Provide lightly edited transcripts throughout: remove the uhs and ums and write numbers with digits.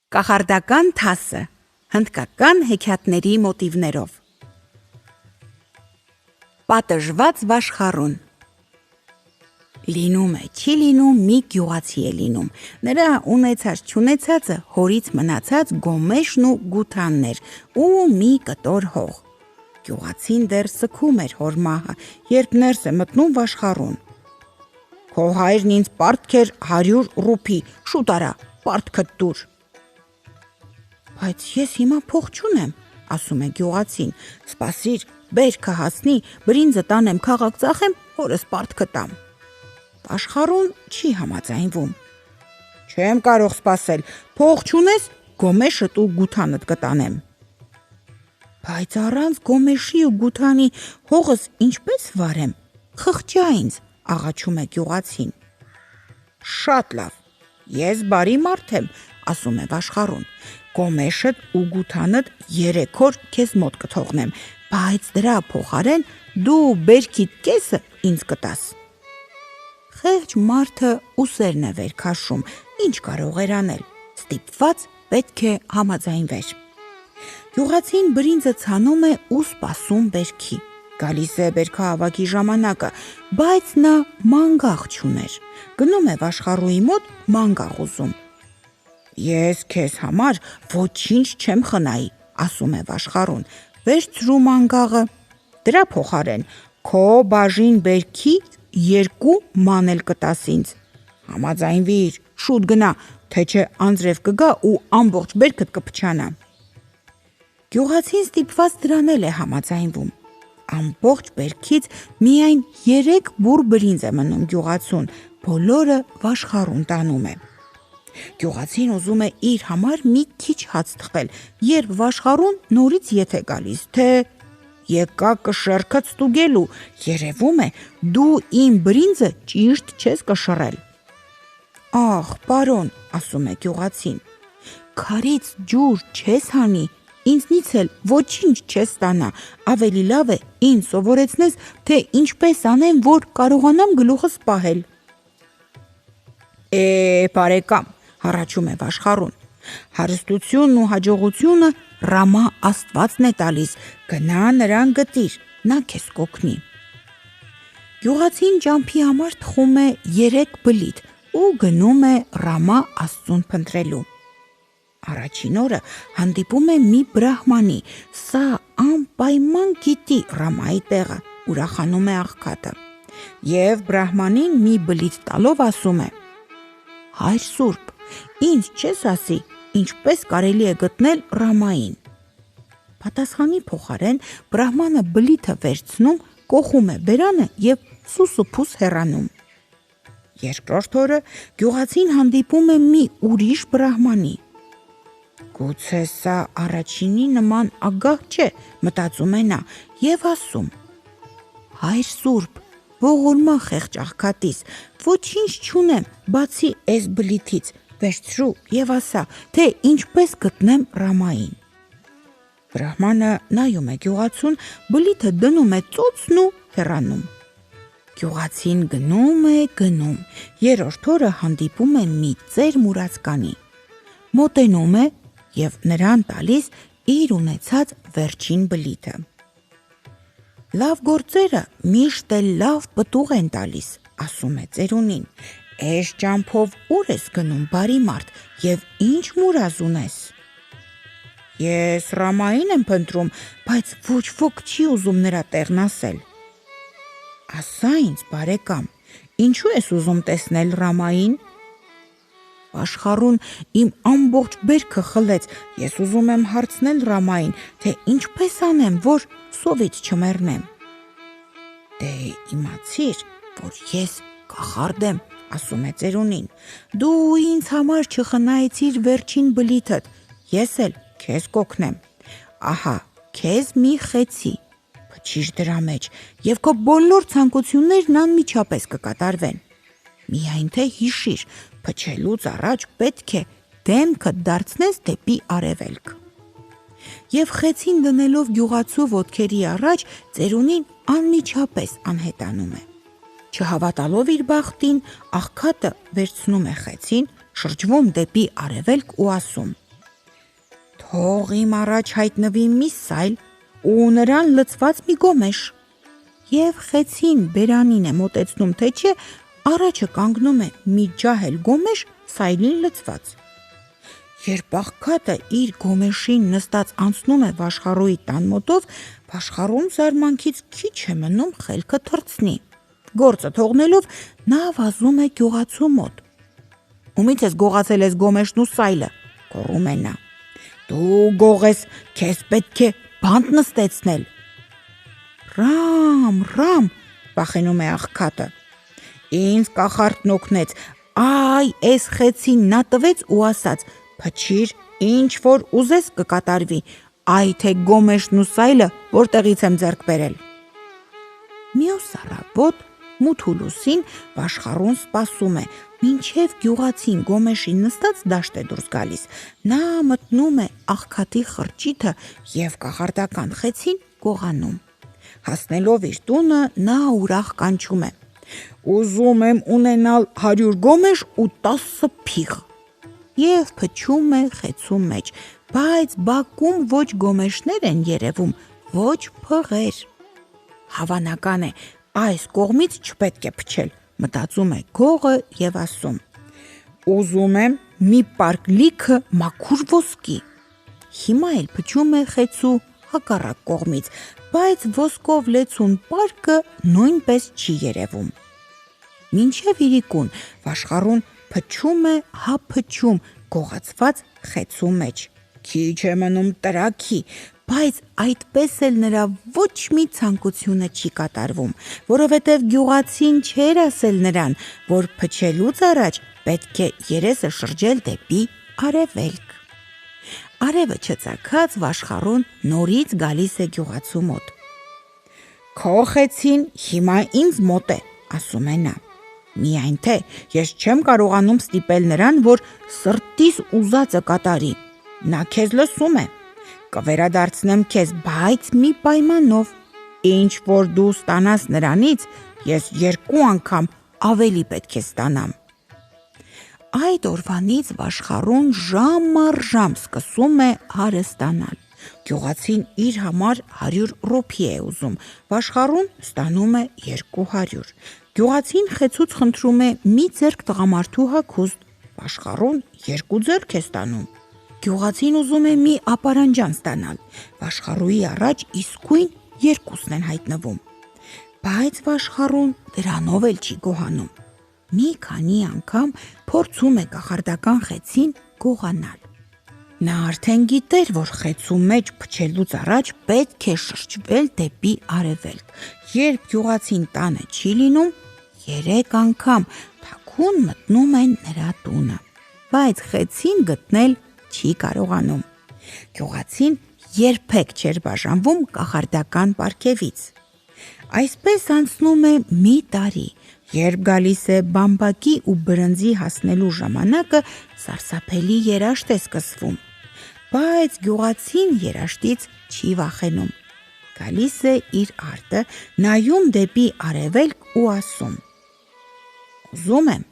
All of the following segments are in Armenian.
Կախարդական թասը, հնդկական հեքիաթների մոտիվներով։ Պատժված վաշխառուն։ Լինում է, չի լինում, մի գյուղացի է լինում։ Նրա ունեցած-չունեցածը հորից մնացած գոմեշն ու գութաններ ու մի կտոր հող։ Գյուղացին դեռ սգում էր հոր մահը, երբ ներս է մտնում վաշխառուն։ Քո հայրն ինձ պարտքեր 100 ռուփի, շուտ արա, պարտքդ տուր։ Բայց ես հիմա փող չունեմ, ասում է գյուղացին, սպասիր, բերքը հասնի, բրինձը տանեմ քաղաք ծախեմ, հորս պարտքը տամ։ Վաշխառուն չի համաձայնվում։ Չեմ կարող սպասել, փող չունես, գոմեշդ ու գութանդ կտանեմ։ Բայց առանց գոմեշի ու գութանի հողս ինչպես վարեմ, խղճա ինձ, աղաչում է գյուղացին։ Շատ լավ, ես բարի մարդ եմ, ասում է վաշխառուն, գոմեշդ ու գութանդ 3 օր քեզ մոտ կթողնեմ, բայց դրա փոխարեն դու բերքիդ կեսը ինձ կտաս։ Խեղճ մարդը ուսերն է վեր քաշում, ինչ կարող էր անել, ստիպված պետք է համաձայնվեր։ Գյուղացին բրինձը ցանում է ու սպասում բերքի։ Գալիս է բերքահավաքի ժամանակը, բայց նա մանգաղ չուներ։ Գնում է վաշխառուի մոտ մանգաղ ուզում։ Ես քեզ համար ոչինչ չեմ խնայի, ասում է վաշխառուն, վերցրու մանգաղը, դրա փոխարեն քո բաժին բերքի 2 մանել կտաս ինձ։ Համաձայնվիր, շուտ գնա, թե չէ անձրև կգա ու ամբողջ բերքդ կփչանա։ Գյուղացին ստիպված դրան է համաձայնվում։ Ամբողջ բերքից միայն 3 բուռ բրինձ է մնում գյուղացուն, բոլորը վաշխառուն տանում է։ Գյուղացին ուզում է իր համար մի քիչ հաց թխել, երբ վաշխառուն նորից ետ է գալիս, թե եկա կշեռքդ ստուգելու, երևում է դու իմ բրինձը ճիշտ չես կշռել։ Ահ, պարոն, ասում է գյուղացին, քարից ջուր չես հանի, ինձնից էլ ոչինչ չես ստանա, ավելի լավ է ինձ սովորեցնես, թե ինչպես անեմ, որ կարողանամ գլուխս պահել։ Բարեկամ, հառաչում է վաշխառուն, հարստությունն ու հաջողությունը Ռամա Աստվածն է տալիս, գնա նրան գտիր, նա քեզ կօգնի։ Գյուղացին ճամփի համար թխում է 3 բլիթ ու գնում է Ռամա Աստծուն փնտրելու։ Առաջին օրը հանդիպում է մի բրահմանի, սա անպայման գիտի Ռամայի տեղը, ուրախանում է աղքատը։ Եվ բրահմանին մի բլիթ տալով ասում է. Հայր Սուրբ, ինձ չես ասի, ինչպես կարելի է գտնել Ռամային։ Պատասխանի փոխարեն բրահմանը բլիթը վերցնում, կոխում է բերանը եւ սուսուփուս հեռանում։ Երկրորդ օրը գյուղացին հանդիպում է մի ուրիշ բրահմանի։ Գուցե սա առաջինի նման ագահ չէ, մտածում է նա եւ ասում. Հայր Սուրբ, ողորմա խեղճ աղքատիս, ոչինչ չունեմ, բացի այս բլիթից, վերցրու եւ ասա, թե ինչպես գտնեմ Ռամային։ Բրահմանը նայում է գյուղացուն, բլիթը դնում է ծոցն ու հեռանում։ Գյուղացին գնում, երրորդ օրը հանդիպում է մի ծեր մուրացկանի։ Մոտենում է եւ նրան տալիս իր ունեցած վերջին բլիթը։ Լավ գործերը միշտ էլ լավ պտուղ են տալիս, ասում է ծերունին։ Էս ճամփով ուր ես գնում, բարի մարդ, եւ ինչ մուրազ ունես։ Ես Ռամային եմ փնտրում, բայց ոչ ոք չի ուզում նրա տեղն ասել։ Ասա ինձ, բարեկամ, ինչու ես ուզում տեսնել Ռամային։ Վաշխառուն իմ ամբողջ բերքը խլեց, ես ուզում եմ հարցնել Ռամային, թե ինչպես անեմ, որ սովից չմեռնեմ։ Դե իմացիր, որ ես կախարդ եմ, ասում է ծերունին, դու ինձ համար չխնայեցիր վերջին բլիթդ, ես էլ քեզ կօգնեմ։ Ահա, քեզ մի խեցի, փչիր դրա մեջ, եւ քո բոլոր ցանկություններն անմիջապես կկատարվեն։ Միայն թե հիշիր, փչելուց առաջ պետք է դեմքդ դարձնես դեպի արևելք։ Եվ խեցին դնելով գյուղացու ոտքերի առաջ, ծերունին անմիջապես անհետանում է։ Չհավատալով իր բախտին, աղքատը վերցնում է խեցին, շրջվում դեպի արևելք ու ասում. թող իմ առաջ հայտնվի մի սայլ ու նրան լցված մի գոմեշ։ Եվ խեցին բերանին է մոտեցնում, թե չէ, առաջը կանգնում է մի ջահել գոմեշ սայլին լցված։ Երբ աղքատը իր գոմեշին նստած անցնում է Վաշխառուի տան մոտով, Վաշխառուն զարմանքից քիչ է մնում խելքը թռցնի։ Գործը թողնելով նա վազում է գյուղացու մոտ։ Ումից ես գողացել ես գոմեշն ու սայլը, գոռում է նա։ Դու գող ես, քեզ պետք է բանտ նստեցնել։ Ռամ, վախենում է աղքատը։ Ինձ կախարդն օգնեց, այ էս խեցին նա տվեց ու ասաց. փչիր, ինչ որ ուզես կկատարվի, այ թե գոմեշն ու սայլը որտեղից եմ ձեռք բերել։ Մյուս առավոտ մութ ու լուսին Վաշխառուն սպասում է, մինչև գյուղացին գոմեշին նստած դաշտ է դուրս գալիս։ Նա մտնում է աղքատի խրճիթը և կախարդական խեցին գողանում։ Հասնելով իր տունը նա ուրախ կանչում է. ուզում եմ ունենալ 100 գոմեշ ու 10 փիղ։ Եվ փչում է խեցու մեջ, բայց բակում ոչ գոմեշներ են երևում, ոչ փղեր։ Հավանական է, այս կողմից չպետք է փչել, մտածում է գողը և ասում. ուզում եմ մի պարկ լիքը մաքուր ոսկի։ Հիմա էլ փչում է խեցու հակառակ կողմից, բայց ոսկով լեցուն պարկը նույնպես չի երևում։ Մինչև իրիկուն Վաշխառուն փչում է, փչում գողացված խեցու մեջ։ Քիչ է մնում տրաքի, բայց այդպես էլ նրա ոչ մի ցանկությունը չի կատարվում, որովհետև գյուղացին չէր ասել նրան, որ փչելուց առաջ պետք է երեսը շրջել դեպի արևելք։ Արևը չծագած Վաշխառուն նորից գալիս է գյուղացու մոտ։ Քո խեցին հիմա ինձ մոտ է, ասում է նա։ Միայն թե ես չեմ կարողանում ստիպել նրան, որ սրտիս ուզածը կատարի։ Նա քեզ լսում է։ Կվերադարձնեմ քեզ, բայց մի պայմանով, ինչ որ դու ստանաս նրանից, ես 2 անգամ ավելի պետք է ստանամ։ Այդ օրվանից Վաշխառուն ժամ առ ժամ սկսում է հարստանալ։ Գյուղացին իր համար 100 ռուփի է ուզում, Վաշխառուն ստանում է 200։ Գյուղացին խեցուց խնդրում է մի ձեռք տղամարդու հագուստ, Վաշխառուն 2 ձեռք է ստանում։ Գյուղացին ուզում է մի ապարանջան ստանալ, Վաշխառուի առաջ իսկույն 2-ն են հայտնվում։ Բայց Վաշխառուն դրանով էլ չի գոհանում։ Մի քանի անգամ փորձում է կախարդական խեցին գողանալ։ Նա արդեն գիտեր, որ խեցու մեջ փչելուց առաջ պետք է շրջվել դեպի արևելք։ Երբ գյուղացին տանը չի լինում, 3 անգամ թաքուն մտնում են նրա տունը, բայց խեցին գտնել չի կարողանում։ Գյուղացին երբեք չէր բաժանվում կախարդական պարգևից։ Այսպես անցնում է մի տարի, երբ գալիս է բամբակի ու բրնձի հասնելու ժամանակը, սարսափելի երաշտ է սկսվում։ Բայց գյուղացին երաշտից չի վախենում։ Գալիս է իր արտը, նայում դեպի արևելք ու ասում. ուզում եմ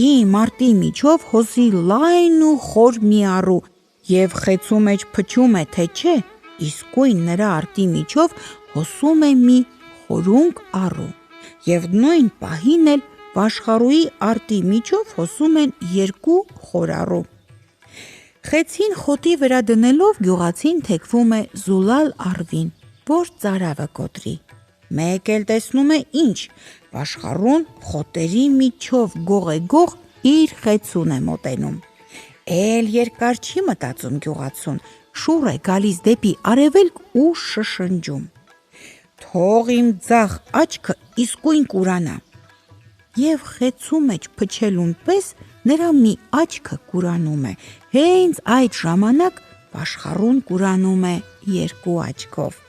իմ արտի միջով հոսի լայն ու խոր մի առու, և խեցու մեջ փչում է, թե չէ, իսկույն նրա արտի միջով հոսում է մի խորունկ առու, և նույն պահին էլ Վաշխառուի արտի միջով հոսում են 2 խոր առու։ Խեցին խոտի վրա դնելով գյուղացին թեքվում է զուլալ առվին, որ ծարավը կոտրի։ Մեկ էլ տեսնում է ինչ, Վաշխառուն խոտերի միջով գող իր խեցուն է մոտենում։ Էլ երկար չի մտածում գյուղացուն, շուռ է գալիս դեպի արևելք ու շշնջում. թող իմ ձախ աչքը իսկույն կուրանա։ Եվ խեցու մեջ փչելուն պես նրա մի աչքը կուրանում է։ Հենց այդ ժամանակ Վաշխառուն կուրանում է 2 աչքով։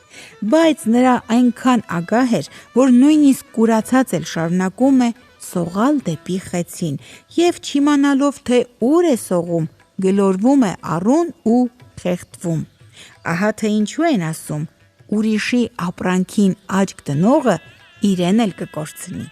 Բայց նրա այնքան ագահ էր, որ նույնիսկ կուրացած էլ շարունակում է սողալ դեպի խեցին և չիմանալով, թե ուր է սողում, գլորվում է առուն ու խեղդվում։ Ահա թե ինչու են ասում. ուրիշի ապրանքին աչք դնողը իրեն էլ կկորցնի։